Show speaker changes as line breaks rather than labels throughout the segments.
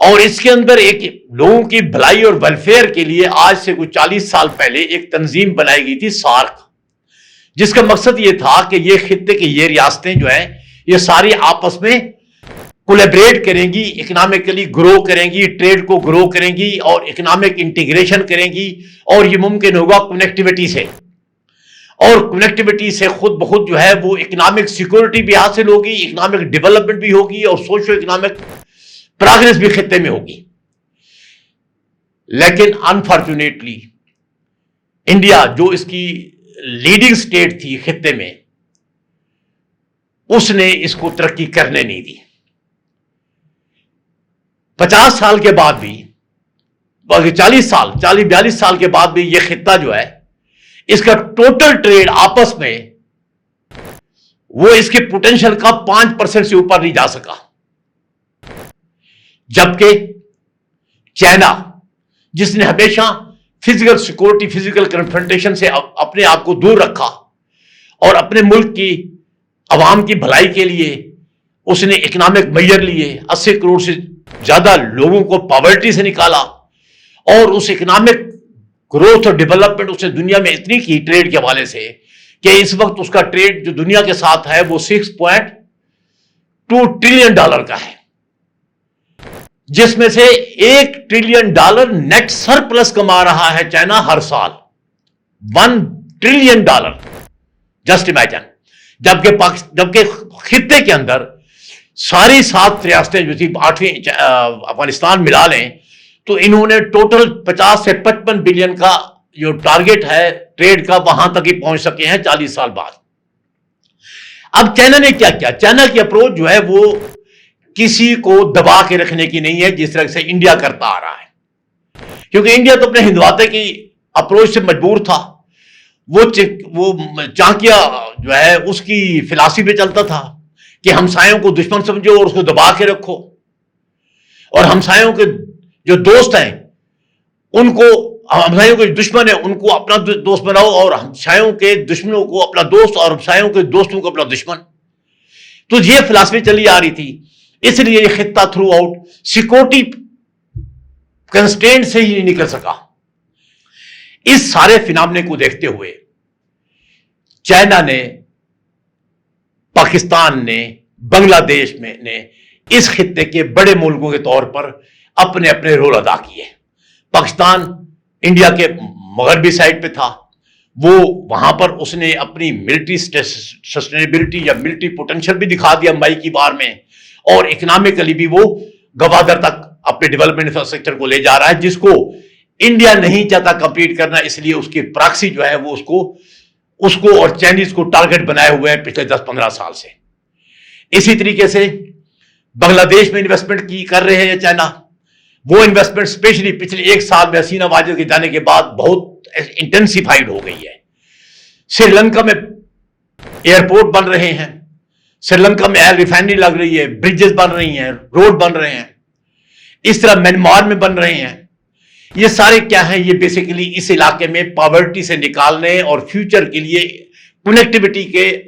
اور اس کے اندر ایک لوگوں کی بھلائی اور ویلفیئر کے لیے آج سے کچھ 40 سال پہلے ایک تنظیم بنائی گئی تھی، سارک، جس کا مقصد یہ تھا کہ یہ خطے کی یہ ریاستیں جو ہیں یہ ساری آپس میں کولیبریٹ کریں گی، اکنامکلی گرو کریں گی، ٹریڈ کو گرو کریں گی اور اکنامک انٹیگریشن کریں گی، اور یہ ممکن ہوگا کنیکٹیوٹی سے، اور کنیکٹیوٹی سے خود بخود جو ہے وہ اکنامک سیکورٹی بھی حاصل ہوگی، اکنامک ڈیولپمنٹ بھی ہوگی، اور سوشو اکنامک پروگریس بھی خطے میں ہوگی۔ لیکن انفارچونیٹلی انڈیا جو اس کی لیڈنگ سٹیٹ تھی خطے میں، اس نے اس کو ترقی کرنے نہیں دی۔ 50 سال کے بعد بھی، 42 سال کے بعد بھی یہ خطہ جو ہے اس کا ٹوٹل ٹریڈ آپس میں وہ اس کے پوٹینشل کا 5% سے اوپر نہیں جا سکا، جبکہ چائنا جس نے ہمیشہ فزیکل سیکورٹی، فزیکل کنفرنٹیشن سے اپنے آپ کو دور رکھا اور اپنے ملک کی عوام کی بھلائی کے لیے اس نے اکنامک میئر لیے، 80 کروڑ سے زیادہ لوگوں کو پاورٹی سے نکالا، اور اس اکنامک گروتھ اور ڈیولپمنٹ اس نے دنیا میں اتنی کی ٹریڈ کے حوالے سے کہ اس وقت اس کا ٹریڈ جو دنیا کے ساتھ ہے وہ $6.2 ٹریلین کا ہے، جس میں سے $1 ٹریلین نیٹ سرپلس کما رہا ہے چائنا ہر سال، $1 ٹریلین، جسٹ امیجن۔ جبکہ خطے کے اندر ساری 7 ریاستیں جو تھی 8ویں افغانستان ملا لیں تو انہوں نے ٹوٹل 50 سے 55 بلین کا جو ٹارگٹ ہے ٹریڈ کا وہاں تک ہی پہنچ سکے ہیں 40 سال بعد۔ اب چائنا نے کیا کیا؟ چائنا کی اپروچ جو ہے وہ کسی کو دبا کے رکھنے کی نہیں ہے جس طرح سے انڈیا کرتا آ رہا ہے، کیونکہ انڈیا تو اپنے ہندواتے کی اپروچ سے مجبور تھا، وہ چانکیا جو ہے اس کی فلسفی پہ چلتا تھا کہ ہمسایوں کو دشمن سمجھو اور اس کو دبا کے رکھو، اور ہمسایوں کے جو دوست ہیں ان کو، ہمسایوں کے دشمن ہیں ان کو اپنا دوست بناؤ، اور ہمسایوں کے دشمنوں کو اپنا دوست اور ہمسایوں کے دوستوں کو اپنا دشمن۔ تو یہ فلسفی چلی آ رہی تھی، اس لیے یہ خطہ تھرو آؤٹ سیکورٹی کنسٹرینٹ سے ہی نہیں نکل سکا۔ اس سارے فینامنے کو دیکھتے ہوئے چائنا نے، پاکستان نے، بنگلہ دیش میں نے اس خطے کے بڑے ملکوں کے طور پر اپنے اپنے رول ادا کیے۔ پاکستان انڈیا کے مغربی سائڈ پہ تھا، وہ وہاں پر اس نے اپنی ملٹری سسٹینیبلٹی یا ملٹری پوٹینشل بھی دکھا دیا مئی کی بار میں، اور اکنامکلی بھی وہ گوادر تک اپنے ڈیولپمنٹ انفراسٹرکچر کو لے جا رہا ہے، جس کو انڈیا نہیں چاہتا کمپلیٹ کرنا، اس لیے اس کی پراکسی جو ہے وہ اس کو اور چائنیز کو ٹارگٹ بنائے ہوئے ہیں پچھلے 10-15 سال سے۔ اسی طریقے سے بنگلہ دیش میں انویسٹمنٹ کی کر رہے ہیں چائنا، وہ انویسٹمنٹ اسپیشلی پچھلے 1 سال میں حسینہ واجد کے جانے کے بعد بہت انٹینسیفائڈ ہو گئی ہے۔ سری لنکا میں ایئرپورٹ بن رہے ہیں، سری لنکا میں آئل ریفائنری لگ رہی ہے، برجز بن رہی ہیں، روڈ بن رہے ہیں، اس طرح میانمار میں بن رہے ہیں۔ یہ سارے کیا ہیں؟ یہ بیسیکلی اس علاقے میں پاورٹی سے نکالنے اور فیوچر کے لیے کنیکٹیوٹی کے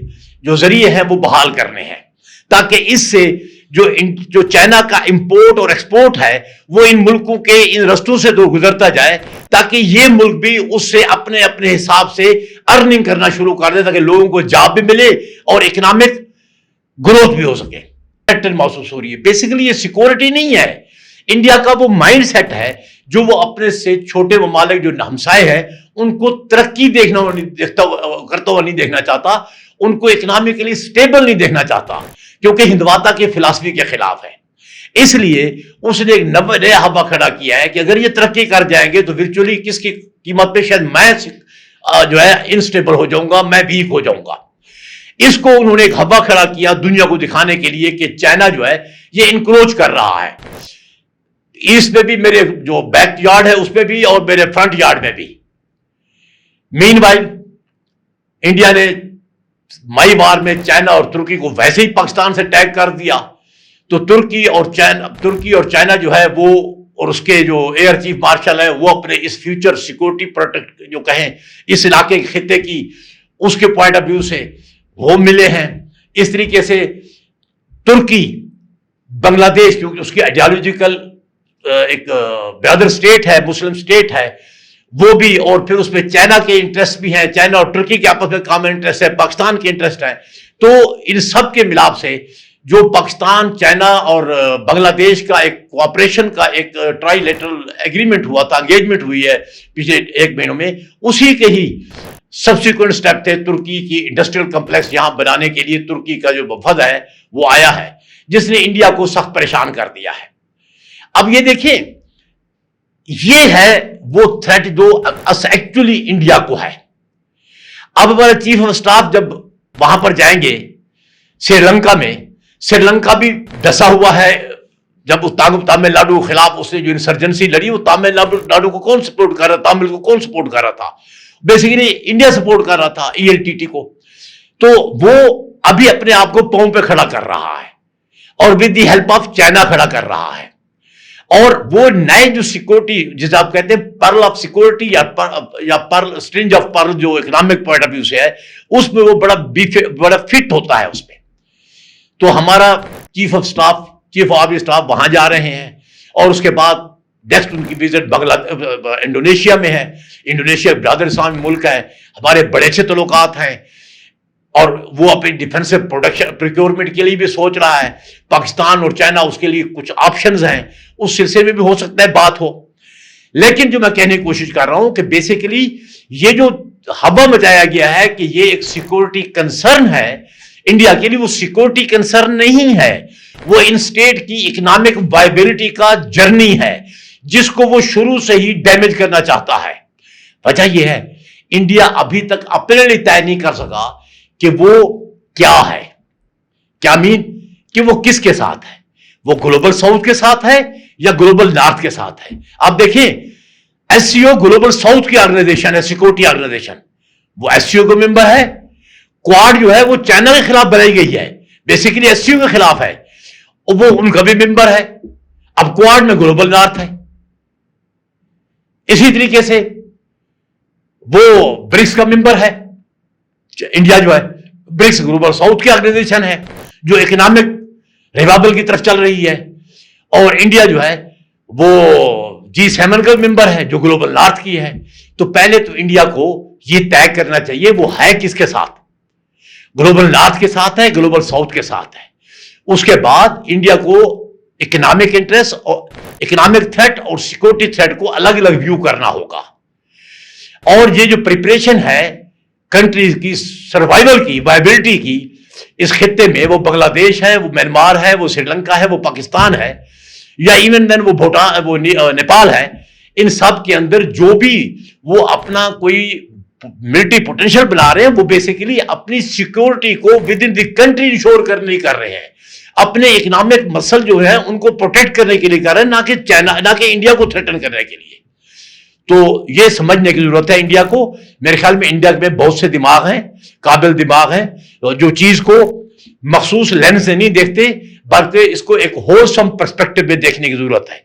جو ذریعے ہیں وہ بحال کرنے ہیں، تاکہ اس سے جو چائنا کا امپورٹ اور ایکسپورٹ ہے وہ ان ملکوں کے ان رستوں سے دور گزرتا جائے، تاکہ یہ ملک بھی اس سے اپنے اپنے حساب سے ارننگ کرنا شروع کر دے، تاکہ لوگوں کو جاب بھی ملے اور اکنامک گروتھ بھی ہو سکے۔ محسوس ہو رہی ہے بیسیکلی یہ سیکورٹی نہیں ہے، انڈیا کا وہ مائنڈ سیٹ ہے جو وہ اپنے سے چھوٹے ممالک جو ہمسائے ہیں ان کو ترقی کرتا ہوا نہیں دیکھنا چاہتا، ان کو اکنامکلی سٹیبل نہیں دیکھنا چاہتا، کیونکہ ہندواتا کی فلسفی کے خلاف ہے۔ اس لیے اس نے ایک نیا ہوا کھڑا کیا ہے کہ اگر یہ ترقی کر جائیں گے تو ورچولی کس کی قیمت پہ شاید میں جو ہے انسٹیبل ہو جاؤں گا، میں ویک ہو جاؤں گا۔ اس کو انہوں نے ایک ہوا کھڑا کیا دنیا کو دکھانے کے لیے کہ چائنا جو ہے یہ انکروچ کر رہا ہے، ایسٹ میں بھی، میرے جو بیک یارڈ ہے اس میں بھی، اور میرے فرنٹ یارڈ میں بھی۔ مین وائل انڈیا نے مئی وار میں چائنا اور ترکی کو ویسے ہی پاکستان سے ٹیگ کر دیا، تو ترکی اور چائنا جو ہے وہ، اور اس کے جو ایئر چیف مارشل ہے وہ اپنے اس فیوچر سیکورٹی پروٹیکٹ جو کہیں اس علاقے کے خطے کی اس کے پوائنٹ آف ویو سے وہ ملے ہیں۔ اس طریقے سے ترکی بنگلہ دیش، کیونکہ اس کی آئیڈیالوجیکل ایک برادر اسٹیٹ ہے، مسلم اسٹیٹ ہے وہ بھی، اور پھر اس میں چائنا کے انٹرسٹ بھی ہیں، چائنا اور ترکی کے آپس میں کامن انٹرسٹ ہے، پاکستان کے انٹرسٹ ہے. تو ان سب کے ملاپ سے جو پاکستان، چائنا اور بنگلہ دیش کا ایک کوآپریشن کا ایک ٹرائی لیٹرل ایگریمنٹ ہوا تھا، انگیجمنٹ ہوئی ہے پچھلے 1 مہینوں میں، اسی کے ہی سبسیکوینٹ سٹیپ تھے ترکی کی انڈسٹریل کمپلیکس یہاں بنانے کے لیے. ترکی کا جو وفد ہے وہ آیا ہے جس نے انڈیا کو سخت پریشان کر دیا ہے. اب یہ دیکھیں، یہ ہے وہ تھریٹ جو ایکچولی انڈیا کو ہے. اب ہمارا چیف آف اسٹاف جب وہاں پر جائیں گے سری لنکا میں، سری لنکا بھی ڈسا ہوا ہے. جب تامل ناڈو کے خلاف اس نے جو انسرجنسی لڑی، وہ تامل ناڈو کو کون سپورٹ کر رہا تھا؟ تامل کو کون سپورٹ کر رہا تھا؟ بیسیکلی انڈیا سپورٹ کر رہا تھا، ELTT کو. تو وہ ابھی اپنے آپ کو پاؤں پہ کھڑا کر رہا ہے اور with the help of China کھڑا کر رہا ہے. اور وہ نئے جو سیکورٹی، جسے آپ کہتے ہیں پرل آف سیکورٹی یا پرل اسٹرنج آف پرل، جو اکنامک پوائنٹ آف ویو سے ہے، اس میں وہ بڑا فٹ ہوتا ہے اس پہ. تو ہمارا چیف آف آرمی اسٹاف وہاں جا رہے ہیں، اور اس کے بعد نیکسٹ ان کی وزٹ انڈونیشیا میں ہے. انڈونیشیا برادر اسلامی ملک ہے، ہمارے بڑے اچھے تعلقات ہیں، اور وہ اپنی ڈیفینسو پروڈکشن پریکیورمنٹ کے لیے بھی سوچ رہا ہے. پاکستان اور چائنا اس کے لیے کچھ آپشنز ہیں، اس سلسلے میں بھی ہو سکتا ہے بات ہو. لیکن جو میں کہنے کی کوشش کر رہا ہوں کہ بیسیکلی یہ جو ہوا مچایا گیا ہے کہ یہ ایک سیکورٹی کنسرن ہے انڈیا کے لیے، وہ سیکورٹی کنسرن نہیں ہے، وہ ان اسٹیٹ کی اکنامک وائبلٹی کا جرنی ہے جس کو وہ شروع سے ہی ڈیمیج کرنا چاہتا ہے. وجہ یہ ہے انڈیا ابھی تک اپنے لیے طے نہیں کر سکا کہ وہ کیا ہے، کیا مین کہ وہ کس کے ساتھ ہے، وہ گلوبل ساؤتھ کے ساتھ ہے یا گلوبل نارتھ کے ساتھ ہے. آپ دیکھیں SCO گلوبل ساؤتھ کی آرگنائزیشن ہے، سیکورٹی آرگنائزیشن، وہ SCO کا ممبر ہے. کوارڈ جو ہے وہ چائنا کے خلاف بنائی گئی ہے، بیسیکلی SCO کے خلاف ہے، وہ ان کا بھی ممبر ہے. اب کوارڈ میں گلوبل نارتھ ہے. اسی طریقے سے وہ برکس کا ممبر ہے. انڈیا جو ہے برکس گلوبل ساؤتھ کی آرگنائزیشن ہے جو اکنامک ریوائول کی طرف چل رہی ہے، اور انڈیا جو ہے وہ G7 کا ممبر ہے جو گلوبل نارتھ کی ہے. تو پہلے تو انڈیا کو یہ طے کرنا چاہیے وہ ہے کس کے ساتھ، گلوبل نارتھ کے ساتھ ہے، گلوبل ساؤتھ کے ساتھ ہے. اس کے بعد انڈیا کو اکنامک انٹرسٹ اور اکنامک تھریٹ اور سیکورٹی تھریٹ کو الگ الگ ویو کرنا ہوگا. اور یہ جو پریپریشن ہے کنٹریز کی سروائیول کی، وائبلٹی کی اس خطے میں، وہ بنگلہ دیش ہے، وہ میانمار ہے، وہ سری لنکا ہے، وہ پاکستان ہے، یا ایون دین وہ بھوٹان، وہ نیپال ہے، ان سب کے اندر جو بھی وہ اپنا کوئی ملٹری پوٹینشل بنا رہے ہیں، وہ بیسیکلی اپنی سیکورٹی کو with in the country ensure کرنے کر رہے ہیں، اپنے اکنامک مسل جو ہیں ان کو پروٹیکٹ کرنے کے لیے کر رہے ہیں، نہ کہ چائنا، نہ کہ انڈیا کو تھریٹن کرنے کے لیے. تو یہ سمجھنے کی ضرورت ہے انڈیا کو. میرے خیال میں انڈیا میں بہت سے دماغ ہیں، قابل دماغ ہیں، جو چیز کو مخصوص لینس سے نہیں دیکھتے بلکہ اس کو ایک ہولسم پرسپیکٹو میں دیکھنے کی ضرورت ہے.